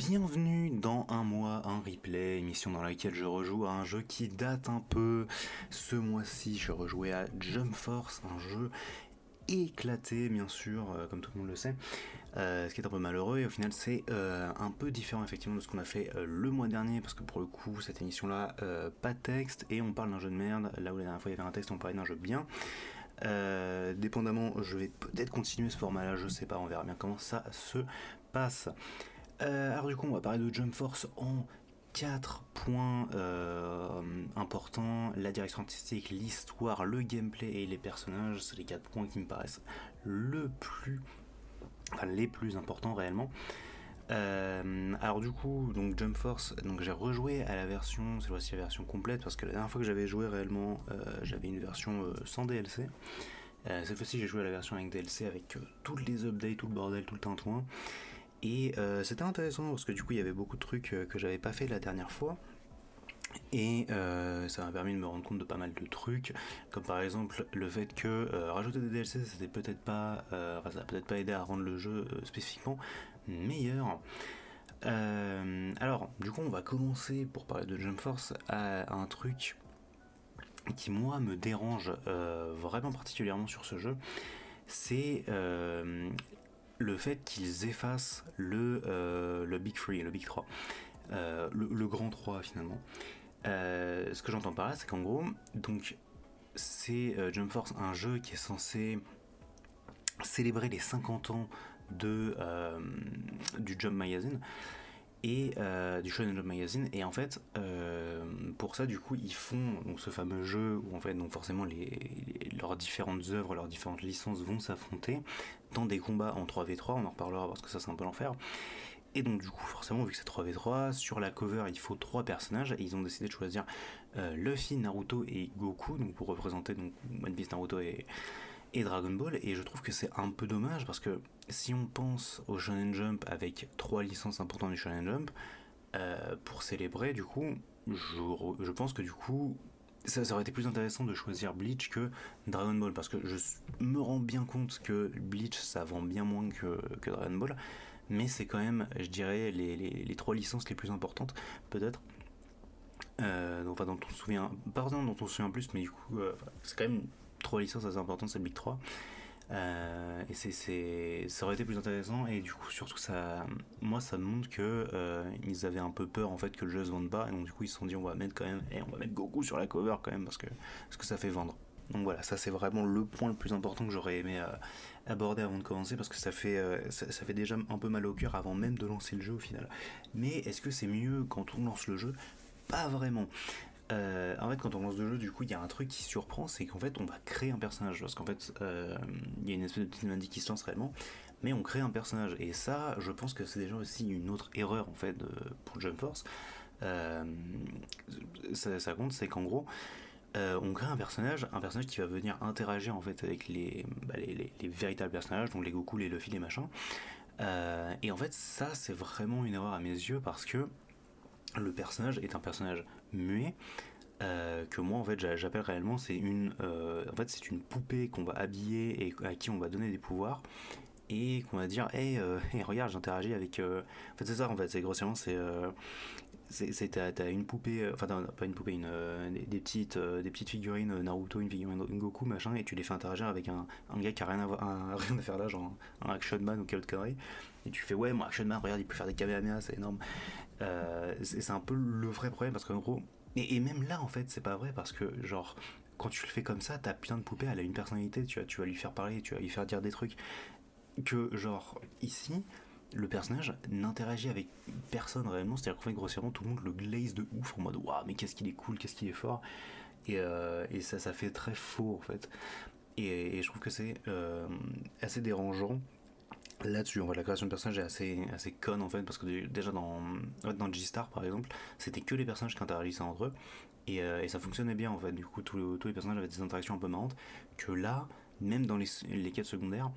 Bienvenue dans Un mois, un replay, émission dans laquelle je rejoue à un jeu qui date un peu. Ce mois-ci, je rejouais à Jump Force, un jeu éclaté, bien sûr, comme tout le monde le sait. Ce qui est un peu malheureux, et au final, c'est un peu différent, effectivement, de ce qu'on a fait le mois dernier, parce que pour le coup, cette émission-là, pas de texte, et on parle d'un jeu de merde, là où la dernière fois il y avait un texte, on parlait d'un jeu bien. Dépendamment, je vais peut-être continuer ce format-là, je sais pas, on verra bien comment ça se passe. Alors du coup, on va parler de Jump Force en 4 points importants: la direction artistique, l'histoire, le gameplay et les personnages. C'est les 4 points qui me paraissent les plus importants réellement. Alors du coup, donc Jump Force, donc j'ai rejoué à la version, cette fois-ci la version complète, parce que la dernière fois que j'avais joué réellement, j'avais une version sans DLC. Cette fois-ci, j'ai joué à la version avec DLC, avec toutes les updates, tout le bordel, tout le tintouin. Et c'était intéressant parce que du coup il y avait beaucoup de trucs que j'avais pas fait la dernière fois. Et ça m'a permis de me rendre compte de pas mal de trucs, comme par exemple le fait que rajouter des DLC, c'était peut-être pas, ça a peut-être pas aidé à rendre le jeu spécifiquement meilleur. Alors, du coup, on va commencer pour parler de Jump Force à un truc qui moi me dérange vraiment particulièrement sur ce jeu. C'est le fait qu'ils effacent le Big 3, le Big 3, le grand 3 finalement. Ce que j'entends par là, c'est qu'en gros, donc c'est Jump Force, un jeu qui est censé célébrer les 50 ans du Jump Magazine et du Shonen Jump Magazine, et en fait pour ça du coup ils font donc ce fameux jeu où en fait donc forcément leurs différentes œuvres, leurs différentes licences vont s'affronter dans des combats en 3v3, on en reparlera parce que ça c'est un peu l'enfer. Et donc du coup forcément vu que c'est 3v3, sur la cover il faut 3 personnages, et ils ont décidé de choisir Luffy, Naruto et Goku, donc pour représenter donc One Piece, Naruto et Dragon Ball. Et je trouve que c'est un peu dommage parce que si on pense au Shonen Jump avec 3 licences importantes du Shonen Jump, pour célébrer du coup, je pense que du coup ça aurait été plus intéressant de choisir Bleach que Dragon Ball, parce que je me rends bien compte que Bleach ça vend bien moins que Dragon Ball, mais c'est quand même, je dirais, les 3 licences les plus importantes peut-être. Enfin, dont on se souvient, pas forcément dont on se souvient plus, mais du coup c'est quand même 3 licences assez importantes, c'est le Big 3. Et ça aurait été plus intéressant, et du coup surtout moi ça me montre que ils avaient un peu peur en fait que le jeu se vende pas, et donc du coup ils se sont dit on va mettre Goku sur la cover quand même, parce que ça fait vendre. Donc voilà, ça c'est vraiment le point le plus important que j'aurais aimé aborder avant de commencer, parce que ça fait déjà un peu mal au cœur avant même de lancer le jeu au final. Mais est-ce que c'est mieux quand on lance le jeu? Pas vraiment. En fait, quand on lance le jeu, du coup, il y a un truc qui surprend, c'est qu'en fait, on va créer un personnage. Parce qu'en fait, il y a une espèce de cinématique qui se lance réellement, mais on crée un personnage. Et ça, je pense que c'est déjà aussi une autre erreur, en fait, pour Jump Force. Euh, ça compte, c'est qu'en gros, on crée un personnage qui va venir interagir, en fait, avec les véritables personnages, donc les Goku, les Luffy, les machins. Et en fait, ça, c'est vraiment une erreur à mes yeux, parce que le personnage est un personnage muet, que moi en fait j'appelle réellement, en fait c'est une poupée qu'on va habiller et à qui on va donner des pouvoirs, et qu'on va dire hey, hey regarde j'interagis avec en fait c'est ça, en fait c'est grossièrement t'as une poupée, enfin pas une poupée, des petites figurines Naruto, une figurine Goku machin, et tu les fais interagir avec un gars qui a rien à faire là, genre un Action Man ou quelle autre connerie, et tu fais ouais, moi Action Man regarde il peut faire des Kamehameha, c'est énorme. C'est un peu le vrai problème, parce qu'en gros, et même là en fait c'est pas vrai, parce que genre quand tu le fais comme ça, ta putain de poupée elle a une personnalité, tu vas lui faire parler, tu vas lui faire dire des trucs, que genre ici le personnage n'interagit avec personne réellement, c'est-à-dire qu'en fait grossièrement tout le monde le glaze de ouf en mode waouh mais qu'est-ce qu'il est cool, qu'est-ce qu'il est fort, et ça fait très faux en fait, et je trouve que c'est assez dérangeant là-dessus. En fait, la création de personnages est assez conne en fait, parce que déjà dans G-Star par exemple, c'était que les personnages qui interagissaient entre eux, et ça fonctionnait bien en fait. Du coup, tous les personnages avaient des interactions un peu marrantes, que là, même dans les quêtes secondaires,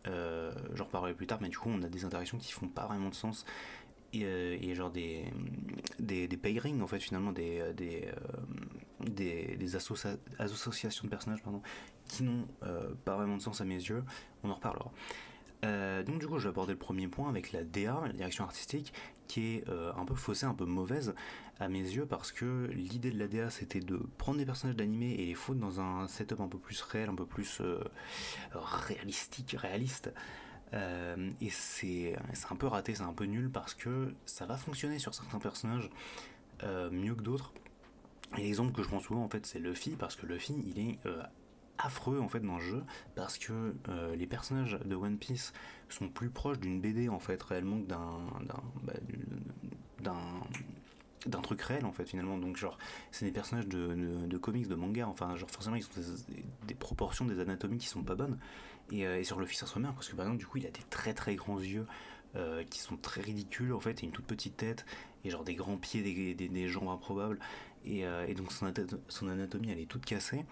j'en reparlerai plus tard, mais du coup, on a des interactions qui font pas vraiment de sens, et genre des pairings en fait, finalement, des associations de personnages, pardon, qui n'ont pas vraiment de sens à mes yeux. On en reparlera. Donc du coup, je vais aborder le premier point avec la DA, la direction artistique, qui est un peu faussée, un peu mauvaise à mes yeux, parce que l'idée de la DA, c'était de prendre des personnages d'animé et les foutre dans un setup un peu plus réel, un peu plus réaliste. Et c'est un peu raté, c'est un peu nul, parce que ça va fonctionner sur certains personnages mieux que d'autres. Et l'exemple que je prends souvent, en fait, c'est Luffy, parce que Luffy, il est affreux en fait dans le jeu, parce que les personnages de One Piece sont plus proches d'une BD en fait réellement que d'un d'un truc réel en fait finalement. Donc genre c'est des personnages de comics, de manga, enfin genre forcément ils ont des proportions, des anatomies qui sont pas bonnes. Et sur Luffy ça se remet parce que par exemple du coup il a des très très grands yeux qui sont très ridicules en fait, et une toute petite tête, et genre des grands pieds, des jambes improbables, et donc son anatomie elle est toute cassée.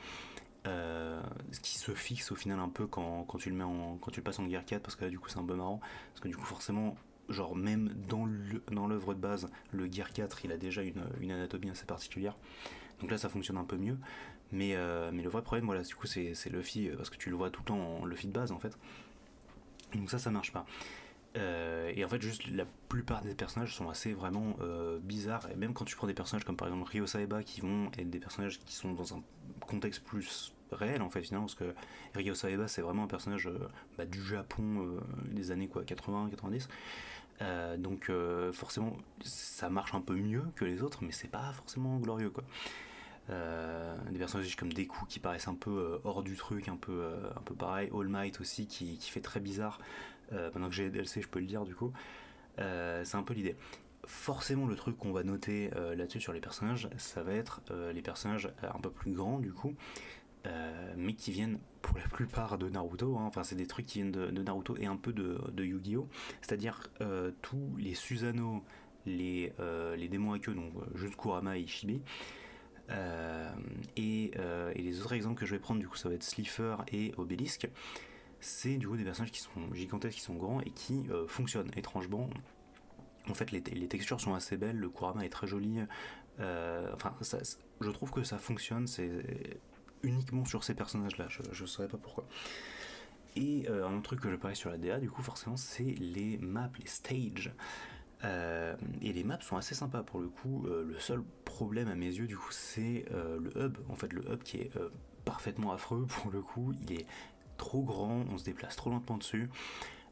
Ce qui se fixe au final un peu quand tu le quand tu le passes en Gear 4, parce que là du coup c'est un peu marrant, parce que du coup forcément genre même dans l'œuvre de base le Gear 4 il a déjà une anatomie assez particulière, donc là ça fonctionne un peu mieux, mais le vrai problème voilà du coup c'est Luffy, parce que tu le vois tout le temps en Luffy de base en fait, donc ça marche pas. Et en fait, juste la plupart des personnages sont assez vraiment bizarres. Et même quand tu prends des personnages comme par exemple Ryo Saeba, qui vont être des personnages qui sont dans un contexte plus réel en fait finalement, parce que Ryo Saeba c'est vraiment un personnage du Japon des années quoi 80-90. Donc forcément ça marche un peu mieux que les autres, mais c'est pas forcément glorieux quoi. Des personnages comme Deku qui paraissent un peu hors du truc, un peu pareil. All Might aussi qui fait très bizarre. Maintenant que j'ai les DLC, je peux le dire du coup. C'est un peu l'idée. Forcément, le truc qu'on va noter là-dessus sur les personnages, ça va être les personnages un peu plus grands du coup, mais qui viennent pour la plupart de Naruto, hein. Enfin, c'est des trucs qui viennent de Naruto et un peu de Yu-Gi-Oh! C'est-à-dire tous les Susanoo, les démons à queue, donc juste Kurama et Ishibe. Et les autres exemples que je vais prendre, du coup, ça va être Slifer et Obélisque. C'est du coup des personnages qui sont gigantesques, qui sont grands et qui fonctionnent étrangement. En fait, les textures sont assez belles, le Kurama est très joli. Je trouve que ça fonctionne, c'est uniquement sur ces personnages-là, je ne saurais pas pourquoi. Et un autre truc que je parlais sur la DA, du coup, forcément, c'est les maps, les stages. Et les maps sont assez sympas pour le coup. Le seul problème à mes yeux, du coup, c'est le hub. En fait, le hub qui est parfaitement affreux pour le coup. Il est trop grand, on se déplace trop lentement dessus.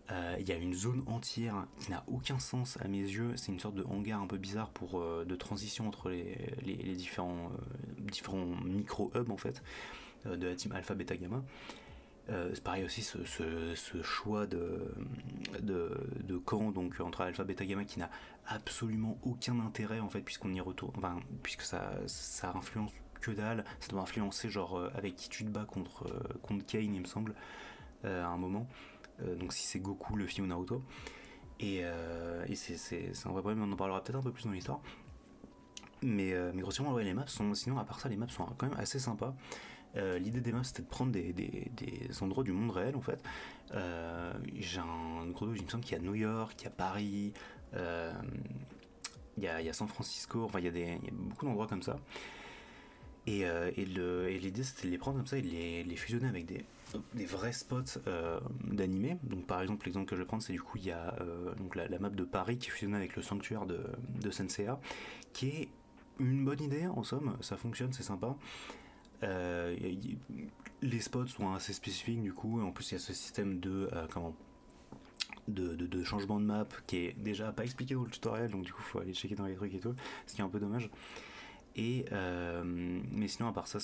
Il y a une zone entière qui n'a aucun sens à mes yeux. C'est une sorte de hangar un peu bizarre de transition entre les différents micro-hubs en fait, de la team Alpha Beta Gamma. C'est pareil aussi ce choix de camp donc entre Alpha Beta Gamma qui n'a absolument aucun intérêt en fait, puisqu'on y retourne, enfin, puisque ça influence que dalle. Ça doit influencer genre avec qui tu te bats contre Kane il me semble à un moment. Donc si c'est Goku, Luffy ou Naruto. Et c'est un vrai problème, on en parlera peut-être un peu plus dans l'histoire. Mais grossièrement, ouais, les maps sont. Sinon, à part ça, les maps sont quand même assez sympas. L'idée des maps, c'était de prendre des endroits du monde réel en fait. J'ai un gros doute, il me semble qu'il y a New York, il y a Paris, il y a San Francisco, enfin il y a beaucoup d'endroits comme ça. Et l'idée c'était de les prendre comme ça et de les fusionner avec des vrais spots d'animé. Donc par exemple l'exemple que je vais prendre c'est du coup il y a donc la map de Paris qui est fusionnée avec le sanctuaire de Senseiya, qui est une bonne idée en somme, ça fonctionne, c'est sympa. Euh, les spots sont assez spécifiques du coup, et en plus il y a ce système de changement de map qui est déjà pas expliqué dans le tutoriel, donc du coup faut aller checker dans les trucs et tout, ce qui est un peu dommage. Mais sinon, à part ça,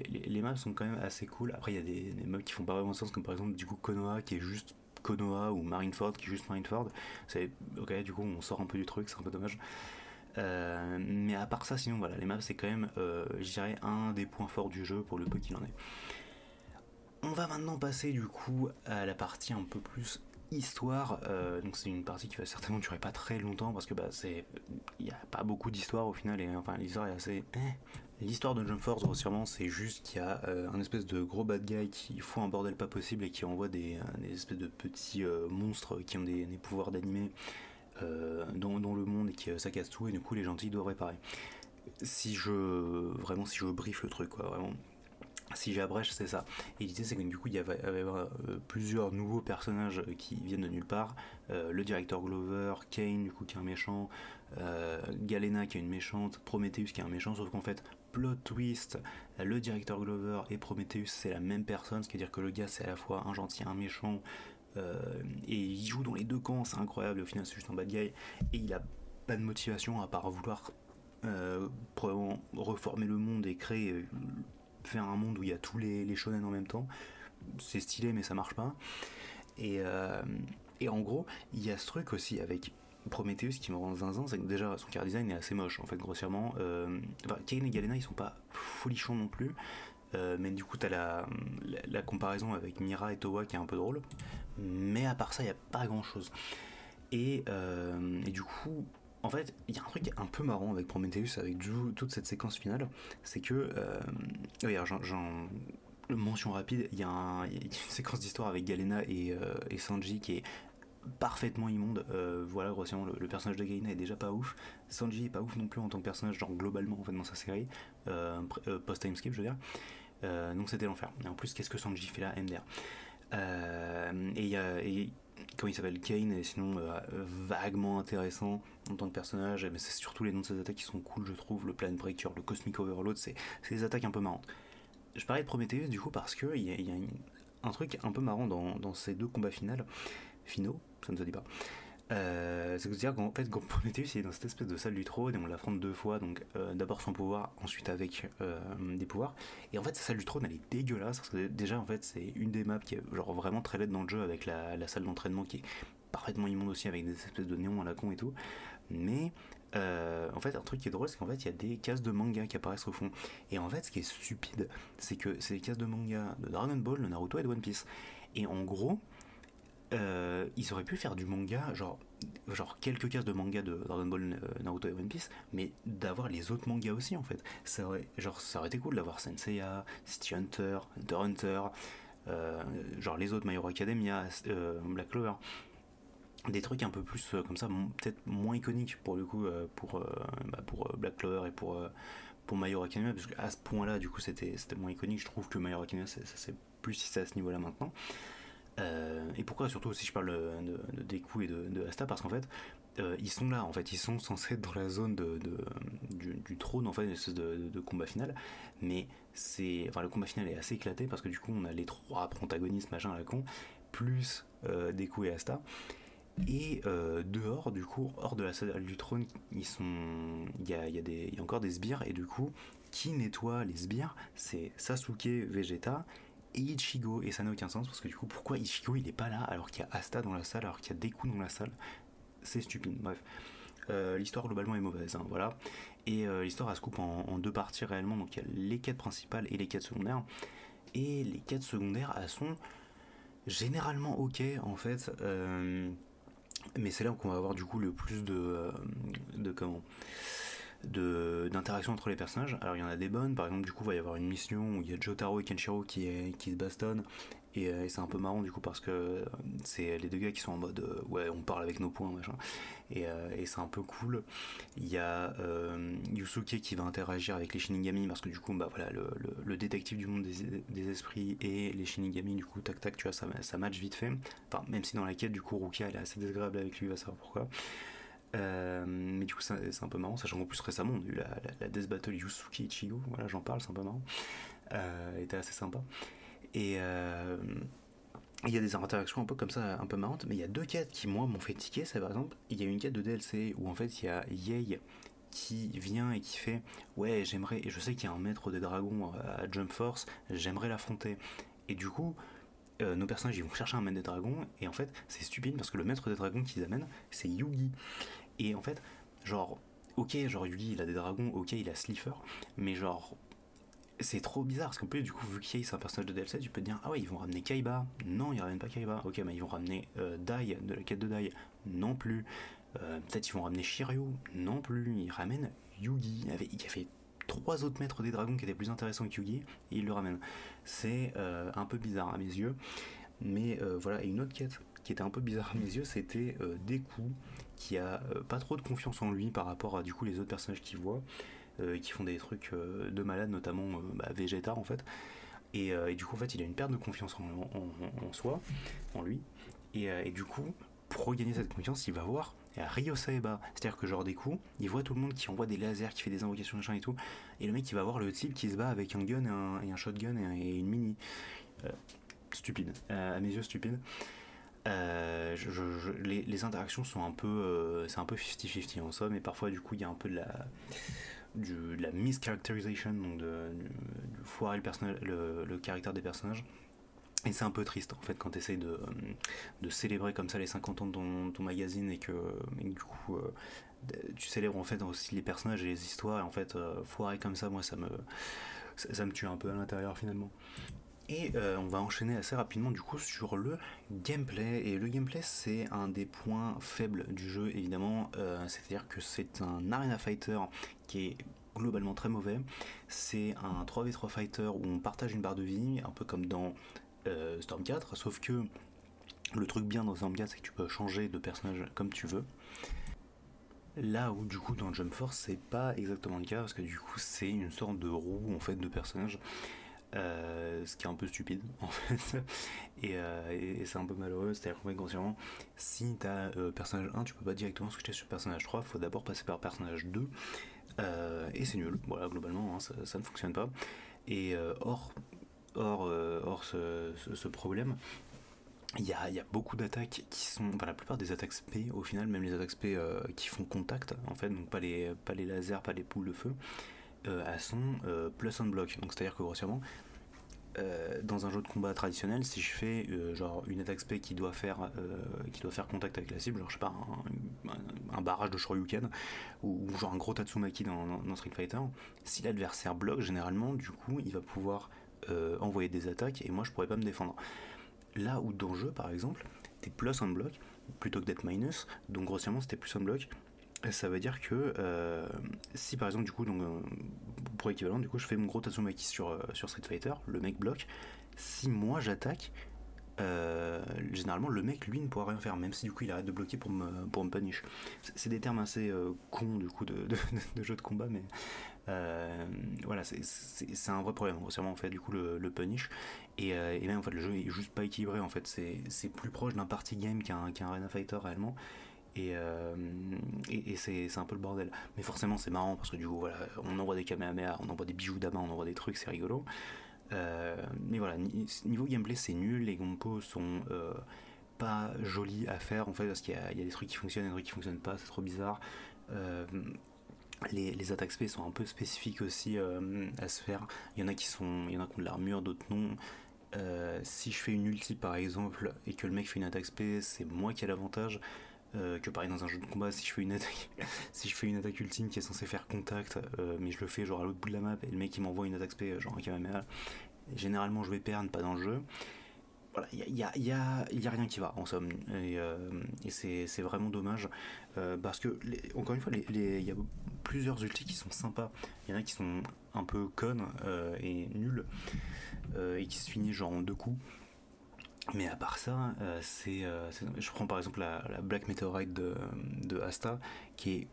les maps sont quand même assez cool. Après, il y a des maps qui font pas vraiment sens, comme par exemple, du coup, Konoha qui est juste Konoha, ou Marineford qui est juste Marineford. C'est ok, du coup, on sort un peu du truc, c'est un peu dommage. Mais à part ça, sinon, voilà, les maps, c'est quand même, je dirais, un des points forts du jeu pour le peu qu'il en est. On va maintenant passer, du coup, à la partie un peu plus histoire. Donc c'est une partie qui va certainement durer pas très longtemps parce que il n'y a pas beaucoup d'histoire au final, et enfin l'histoire est assez l'histoire de Jump Force grossièrement c'est juste qu'il y a un espèce de gros bad guy qui fout un bordel pas possible et qui envoie des espèces de petits monstres qui ont des pouvoirs d'animé dans le monde, et qui ça casse tout, et du coup les gentils doivent réparer. Si je briefe le truc quoi, vraiment Si j'abrège, c'est ça. Et l'idée, c'est que du coup, il va y avoir plusieurs nouveaux personnages qui viennent de nulle part. Le directeur Glover, Kane, du coup, qui est un méchant, Galena, qui est une méchante, Prometheus, qui est un méchant, sauf qu'en fait, plot twist, le directeur Glover et Prometheus, c'est la même personne, ce qui veut dire que le gars, c'est à la fois un gentil, un méchant, euh, et il joue dans les deux camps, c'est incroyable, au final, c'est juste un bad guy, et il a pas de motivation à part vouloir probablement reformer le monde et créer faire un monde où il y a tous les shonen en même temps. C'est stylé, mais ça marche pas. Et, euh, et en gros, il y a ce truc aussi avec Prometheus qui me rend zinzin, c'est que déjà son car design est assez moche en fait, grossièrement. Enfin, Kain et Galena ils sont pas folichons non plus, mais du coup t'as la comparaison avec Mira et Towa qui est un peu drôle. Mais à part ça, il n'y a pas grand chose. Et du coup, en fait, il y a un truc un peu marrant avec Prometheus, avec toute cette séquence finale, c'est que. Oui, alors mention rapide, il y a une séquence d'histoire avec Galena et Sanji qui est parfaitement immonde. Voilà, grossièrement, le personnage de Galena est déjà pas ouf. Sanji est pas ouf non plus en tant que personnage, genre globalement en fait dans sa série, post-timeskip, je veux dire. Donc c'était l'enfer. Et en plus, qu'est-ce que Sanji fait là, MDR. Et comment il s'appelle, Kane est sinon vaguement intéressant en tant que personnage, mais c'est surtout les noms de ses attaques qui sont cool, je trouve. Le Plan Breaker, le Cosmic Overload, c'est des attaques un peu marrantes. Je parlais de Prometheus du coup parce qu'il y a un truc un peu marrant dans ces deux combats finaux, ça ne se dit pas. C'est-à-dire qu'en fait, quand Prometheus il est dans cette espèce de salle du trône et on l'affronte deux fois, donc d'abord sans pouvoir, ensuite avec des pouvoirs. Et en fait, cette salle du trône elle est dégueulasse parce que déjà en fait, c'est une des maps qui est genre vraiment très laide dans le jeu avec la salle d'entraînement qui est parfaitement immonde aussi avec des espèces de néons à la con et tout. Mais en fait, un truc qui est drôle, c'est qu'en fait, il y a des cases de manga qui apparaissent au fond. Et en fait, ce qui est stupide, c'est que c'est des cases de manga de Dragon Ball, de Naruto et de One Piece. Et en gros, ils auraient pu faire du manga, genre quelques cases de manga de Dragon Ball, Naruto et One Piece, mais d'avoir les autres mangas aussi en fait. Ça aurait été cool d'avoir Senseiya, City Hunter, Hunter Hunter, genre les autres My Hero Academia, Black Clover. Des trucs un peu plus comme ça, peut-être moins iconiques pour le coup, pour Black Clover et pour My Hero Academia, parce qu'à ce point-là, du coup, c'était moins iconique. Je trouve que My Hero Academia, c'est plus si c'est à ce niveau-là maintenant. Et pourquoi surtout aussi je parle de Deku et de Asta, parce qu'en fait ils sont là, en fait ils sont censés être dans la zone du trône, en fait une espèce de combat final, mais le combat final est assez éclaté parce que du coup on a les trois protagonistes machin à la con plus Deku et Asta, et dehors, du coup, hors de la salle du trône, il y a encore des sbires, et du coup, qui nettoie les sbires? C'est Sasuke, Vegeta et Ichigo, et ça n'a aucun sens parce que du coup, pourquoi Ichigo il est pas là alors qu'il y a Asta dans la salle, alors qu'il y a Deku dans la salle? C'est stupide, bref. L'histoire globalement est mauvaise, hein, voilà. Et l'histoire elle se coupe en deux parties réellement, donc il y a les quêtes principales et les quêtes secondaires. Et les quêtes secondaires, elles sont généralement ok en fait. Mais c'est là qu'on va avoir du coup le plus de comment d'interaction entre les personnages. Alors il y en a des bonnes, par exemple du coup il va y avoir une mission où il y a Jotaro et Kenshiro qui se bastonnent, et c'est un peu marrant du coup parce que c'est les deux gars qui sont en mode ouais on parle avec nos poings machin, et c'est un peu cool. Il y a Yusuke qui va interagir avec les Shinigami parce que du coup bah voilà le détective du monde des esprits et les Shinigami, du coup tac tac tu vois ça match vite fait, enfin même si dans la quête du coup Rukia elle est assez désagréable avec lui, il va savoir pourquoi. Mais du coup, c'est un peu marrant, sachant qu'en plus récemment on a eu la Death Battle Yusuke Ichigo, voilà, j'en parle, c'est un peu marrant. Elle était assez sympa. Et il y a des interactions un peu comme ça, un peu marrantes, mais il y a deux quêtes qui, moi, m'ont fait tiquer. C'est par exemple, il y a une quête de DLC où en fait il y a Yei qui vient et qui fait ouais, j'aimerais, et je sais qu'il y a un maître des dragons à Jump Force, j'aimerais l'affronter. Et du coup, nos personnages ils vont chercher un maître des dragons, et en fait, c'est stupide parce que le maître des dragons qu'ils amènent, c'est Yugi. Et en fait, genre, ok, genre Yugi il a des dragons, ok, il a Slifer, mais genre, c'est trop bizarre parce qu'en plus, du coup, vu qu'il c'est un personnage de DLC, tu peux te dire, ah ouais, ils vont ramener Kaiba. Non, ils ramènent pas Kaiba. Ok, mais ils vont ramener Dai de la quête de Dai. Non plus. Peut-être ils vont ramener Shiryu. Non plus. Ils ramènent Yugi. Il y avait trois autres maîtres des dragons qui étaient plus intéressants que Yugi, et ils le ramènent. C'est un peu bizarre à mes yeux. Mais voilà, et une autre quête qui était un peu bizarre à mes yeux, c'était Deku, qui a pas trop de confiance en lui par rapport à du coup les autres personnages qu'il voit, qui font des trucs de malade, notamment Vegeta en fait. Et du coup, en fait, il a une perte de confiance en soi, en lui. Et du coup, pour regagner cette confiance, il va voir Ryo Saeba. C'est-à-dire que, genre, des coups, il voit tout le monde qui envoie des lasers, qui fait des invocations, machin et tout. Et le mec, il va voir le type qui se bat avec un gun et un shotgun et une mini. Euh, Stupide. À mes yeux, stupide. Les interactions sont un peu. C'est un peu 50-50 en somme, et parfois, du coup, il y a un peu de la mischaracterization, donc du foirer le caractère des personnages. Et c'est un peu triste en fait quand tu essayes de célébrer comme ça les 50 ans de ton magazine et que du coup tu célèbres en fait aussi les personnages et les histoires et en fait foirer comme ça, moi ça me tue un peu à l'intérieur finalement. Et on va enchaîner assez rapidement du coup sur le gameplay. Et le gameplay c'est un des points faibles du jeu évidemment. C'est-à-dire que c'est un arena fighter qui est globalement très mauvais. C'est un 3v3 fighter où on partage une barre de vie, un peu comme dans Storm 4, sauf que le truc bien dans Storm 4 c'est que tu peux changer de personnage comme tu veux. Là où du coup dans Jump Force c'est pas exactement le cas parce que du coup c'est une sorte de roue en fait de personnages, ce qui est un peu stupide en fait. Et c'est un peu malheureux, c'est-à-dire qu'en fait grossièrement si t'as personnage 1 tu peux pas directement switcher sur personnage 3, faut d'abord passer par personnage 2, et c'est nul, voilà globalement hein, ça ne fonctionne pas. Et hors ce problème, il y a beaucoup d'attaques qui sont. Enfin, la plupart des attaques SP, au final, même les attaques SP qui font contact, en fait, donc pas les lasers, pas les boules de feu, elles sont plus on block. Donc c'est à dire que grossièrement, dans un jeu de combat traditionnel, si je fais genre une attaque SP qui doit faire contact avec la cible, genre je sais pas, un barrage de Shoryuken ou genre un gros Tatsumaki dans Street Fighter, si l'adversaire bloque, généralement, du coup, il va pouvoir envoyer des attaques et moi je pourrais pas me défendre. Là où dans le jeu, par exemple, t'es plus on block plutôt que d'être minus, donc grossièrement, c'était plus on block. Ça veut dire que si par exemple, du coup, donc, pour équivalent, du coup, je fais mon gros Tatsumaki sur Street Fighter, le mec bloque. Si moi j'attaque, généralement le mec lui ne pourra rien faire, même si du coup il arrête de bloquer pour me punish. C'est des termes assez cons du coup de jeu de combat, mais voilà, c'est un vrai problème, grossièrement en fait, du coup le punish. Et même en fait le jeu est juste pas équilibré, en fait, c'est plus proche d'un party game qu'un arena fighter réellement. Et c'est un peu le bordel. Mais forcément, c'est marrant parce que du coup, voilà, on envoie des Kamehameha, on envoie des bijoux d'Ama, on envoie des trucs, c'est rigolo. Mais voilà, niveau gameplay, c'est nul. Les compos sont pas jolis à faire en fait parce qu'il y a des trucs qui fonctionnent et des trucs qui fonctionnent pas, c'est trop bizarre. Euh, les attaques spé sont un peu spécifiques aussi à se faire. Il y en a qui ont de l'armure, d'autres non. Si je fais une ulti par exemple et que le mec fait une attaque spé, c'est moi qui ai l'avantage. Que pareil dans un jeu de combat, si je fais une attaque si je fais une attaque ultime qui est censée faire contact, mais je le fais genre à l'autre bout de la map et le mec il m'envoie une attaque spé genre un Kamehameha, généralement je vais perdre, pas dans le jeu. Voilà, il y a rien qui va en somme, et c'est vraiment dommage, parce que encore une fois il y a plusieurs ultis qui sont sympas, il y en a qui sont un peu connes et nuls, et qui se finissent genre en deux coups. Mais à part ça, je prends par exemple la Black Meteorite de Asta, qui est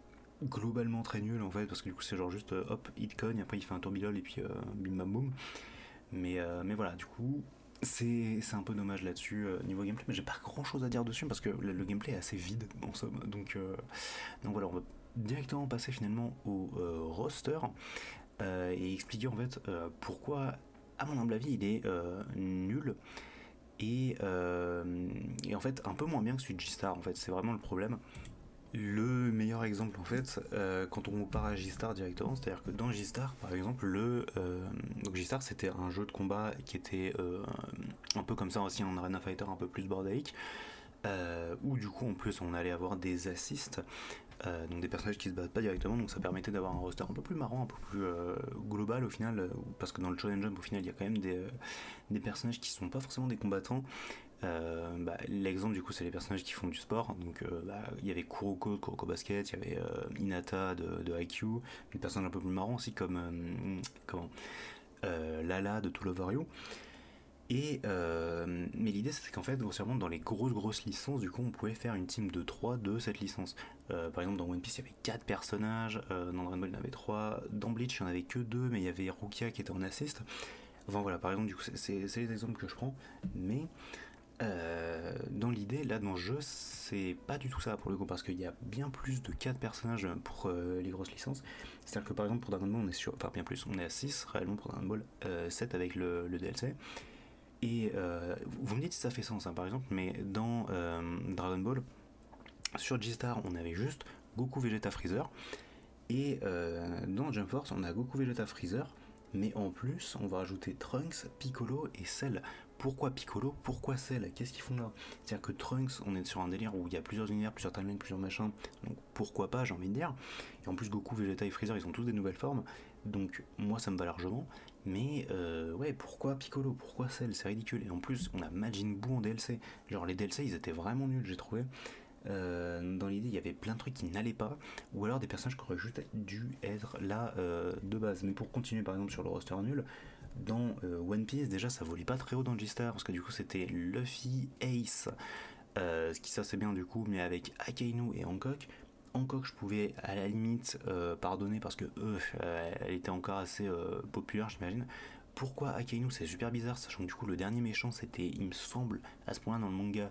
globalement très nulle en fait, parce que du coup c'est genre juste hop, il cogne, après il fait un tourbillol et puis bim bam boum. Mais voilà, du coup, c'est un peu dommage là-dessus niveau gameplay, mais j'ai pas grand chose à dire dessus parce que le gameplay est assez vide en somme. Donc voilà, on va directement passer finalement au roster, et expliquer en fait pourquoi, à mon humble avis, il est nul et en fait un peu moins bien que celui de G-Star, en fait c'est vraiment le problème. Le meilleur exemple en fait, quand on compare à G-Star directement, c'est à dire que dans G-Star par exemple donc G-Star c'était un jeu de combat qui était un peu comme ça aussi, un arena fighter un peu plus bordélique, où du coup en plus on allait avoir des assists, donc des personnages qui se battent pas directement, donc ça permettait d'avoir un roster un peu plus marrant, un peu plus global au final, parce que dans le Shonen Jump au final il y a quand même des personnages qui sont pas forcément des combattants. L'exemple du coup c'est les personnages qui font du sport, donc il y avait Kuroko de Kuroko Basket, il y avait Hinata de IQ, des personnages un peu plus marrants aussi comme Lala de To Love Are You. Mais l'idée c'était qu'en fait grossièrement dans les grosses licences, du coup on pouvait faire une team de 3 de cette licence. Par exemple dans One Piece il y avait 4 personnages, dans Dragon Ball il y en avait 3, dans Bleach il n'y en avait que 2 mais il y avait Rukia qui était en assist. Enfin voilà, par exemple, du coup, c'est les exemples que je prends, mais dans l'idée, là dans le jeu, c'est pas du tout ça pour le coup, parce qu'il y a bien plus de 4 personnages pour les grosses licences. C'est-à-dire que par exemple pour Dragon Ball, on est sur, enfin bien plus, on est à 6 réellement pour Dragon Ball, 7 avec le DLC. Et vous me dites si ça fait sens, hein, par exemple, mais dans Dragon Ball, sur G-Star, on avait juste Goku, Vegeta, Freezer. Et dans Jump Force, on a Goku, Vegeta, Freezer. Mais en plus, on va rajouter Trunks, Piccolo et Cell. Pourquoi Piccolo? Pourquoi Cell? Qu'est-ce qu'ils font là? C'est-à-dire que Trunks, on est sur un délire où il y a plusieurs univers, plusieurs timelines, plusieurs machins. Donc pourquoi pas, j'ai envie de dire. Et en plus, Goku, Vegeta et Freezer, ils ont tous des nouvelles formes. Donc moi, ça me va largement. Mais ouais, pourquoi Piccolo? Pourquoi Cell? C'est ridicule. Et en plus, on a Majin Buu en DLC. Genre les DLC, ils étaient vraiment nuls, j'ai trouvé. Dans l'idée, il y avait plein de trucs qui n'allaient pas, ou alors des personnages qui auraient juste dû être là de base. Mais pour continuer, par exemple, sur le roster nul, dans One Piece, déjà ça volait pas très haut dans G-Star, parce que du coup c'était Luffy, Ace, ce qui ça c'est bien du coup, mais avec Akainu et Hancock. Hancock, je pouvais à la limite pardonner parce que elle était encore assez populaire, j'imagine. Pourquoi Akainu? C'est super bizarre, sachant que du coup le dernier méchant c'était, il me semble, à ce point-là dans le manga,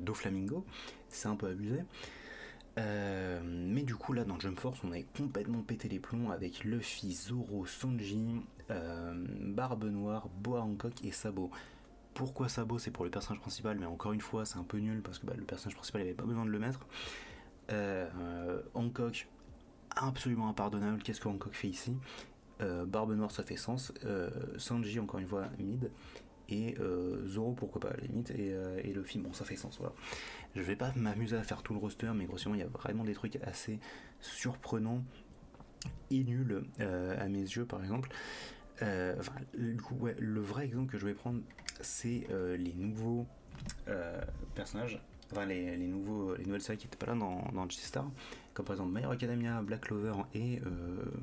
Doflamingo. C'est un peu abusé. Mais du coup, là dans Jump Force, on avait complètement pété les plombs avec Luffy, Zoro, Sanji, Barbe Noire, Boa Hancock et Sabo. Pourquoi Sabo? C'est pour le personnage principal, mais encore une fois, c'est un peu nul parce que le personnage principal, il avait pas besoin de le mettre. Hancock, absolument impardonnable. Qu'est-ce que Hancock fait ici? Barbe Noire, ça fait sens. Sanji, encore une fois, mid. Et Zoro, pourquoi pas à la limite, et Luffy, bon, ça fait sens, voilà. Je vais pas m'amuser à faire tout le roster, mais grossièrement, il y a vraiment des trucs assez surprenants et nuls à mes yeux, par exemple. Du coup, ouais, le vrai exemple que je vais prendre, c'est les nouveaux personnages, enfin les nouvelles séries qui n'étaient pas là dans G-Star, comme par exemple My Hero Academia, Black Clover et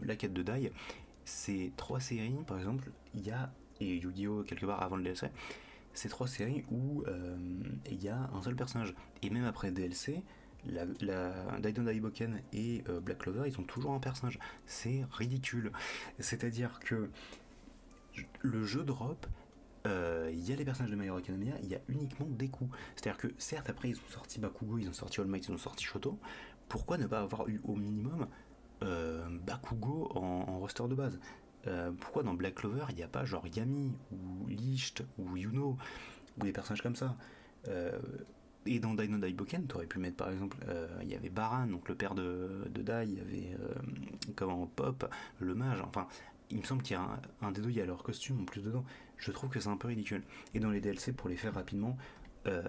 La Quête de Dai. Ces trois séries, par exemple, il y a, et Yu-Gi-Oh! Quelque part avant le DLC, ces trois séries où il y a un seul personnage. Et même après le DLC, la Daidon Daiboken et Black Clover, ils ont toujours un personnage. C'est ridicule. C'est-à-dire que le jeu drop, il y a les personnages de My Hero Academia, il y a uniquement des coups. C'est-à-dire que certes, après, ils ont sorti Bakugo, ils ont sorti All Might, ils ont sorti Shoto. Pourquoi ne pas avoir eu au minimum Bakugo en roster de base? Pourquoi dans Black Clover il n'y a pas genre Yami ou Licht ou Yuno ou des personnages comme ça? Et dans Dai no Daiboken, tu aurais pu mettre par exemple, il y avait Baran, donc le père de Dai, il y avait comment, Pop, le mage, enfin, il me semble qu'il y a un des deux, il y a leur costume en plus dedans. Je trouve que c'est un peu ridicule. Et dans les DLC, pour les faire rapidement, euh,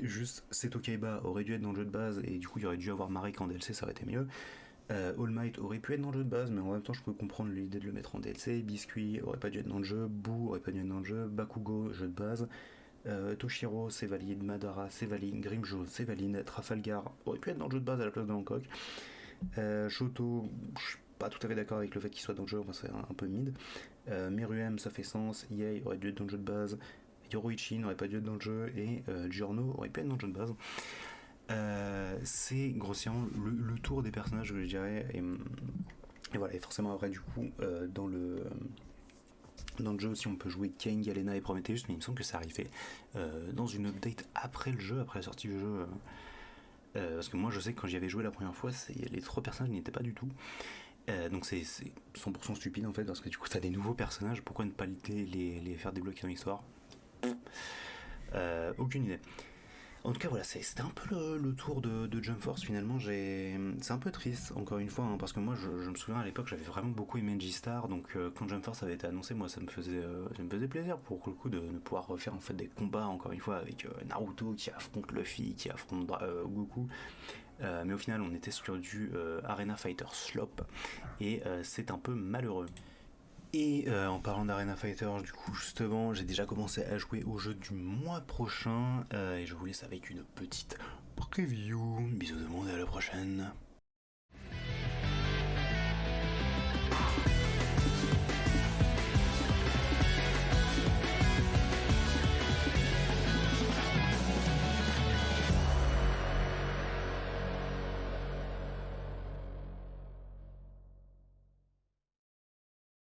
juste Seto Kaiba aurait dû être dans le jeu de base et du coup il aurait dû avoir Marek en DLC, ça aurait été mieux. All Might aurait pu être dans le jeu de base, mais en même temps je peux comprendre l'idée de le mettre en DLC. Biscuit aurait pas dû être dans le jeu, Boo aurait pas dû être dans le jeu, Bakugo, jeu de base. Toshiro, c'est valide, Madara, c'est valide, Grimjo, c'est valide, Trafalgar aurait pu être dans le jeu de base à la place de Hancock. Shoto, je suis pas tout à fait d'accord avec le fait qu'il soit dans le jeu, enfin, c'est un peu mid. Meruem, ça fait sens, Yei aurait dû être dans le jeu de base, Yoroichi n'aurait pas dû être dans le jeu, et Giorno aurait pu être dans le jeu de base. C'est grossièrement le tour des personnages que je dirais, et voilà, et forcément après du coup dans le jeu aussi on peut jouer Kang, Galena et Prometheus, mais il me semble que ça arrivait dans une update après le jeu, après la sortie du jeu, parce que moi je sais que quand j'y avais joué la première fois, les trois personnages n'y étaient pas du tout. Donc c'est 100% stupide en fait, parce que du coup t'as des nouveaux personnages, pourquoi ne pas les faire débloquer dans l'histoire? Aucune idée. En tout cas, voilà, c'était un peu le tour de Jump Force finalement. C'est un peu triste, encore une fois, hein, parce que moi je me souviens à l'époque, j'avais vraiment beaucoup aimé G-Star, donc quand Jump Force avait été annoncé, moi ça me faisait plaisir pour le coup de pouvoir refaire en fait des combats, encore une fois, avec Naruto qui affronte Luffy, qui affronte Goku. Mais au final, on était sur du Arena Fighter Slop, et c'est un peu malheureux. Et en parlant d'Arena Fighters, du coup, justement, j'ai déjà commencé à jouer au jeu du mois prochain et je vous laisse avec une petite preview. Bisous de monde et à la prochaine.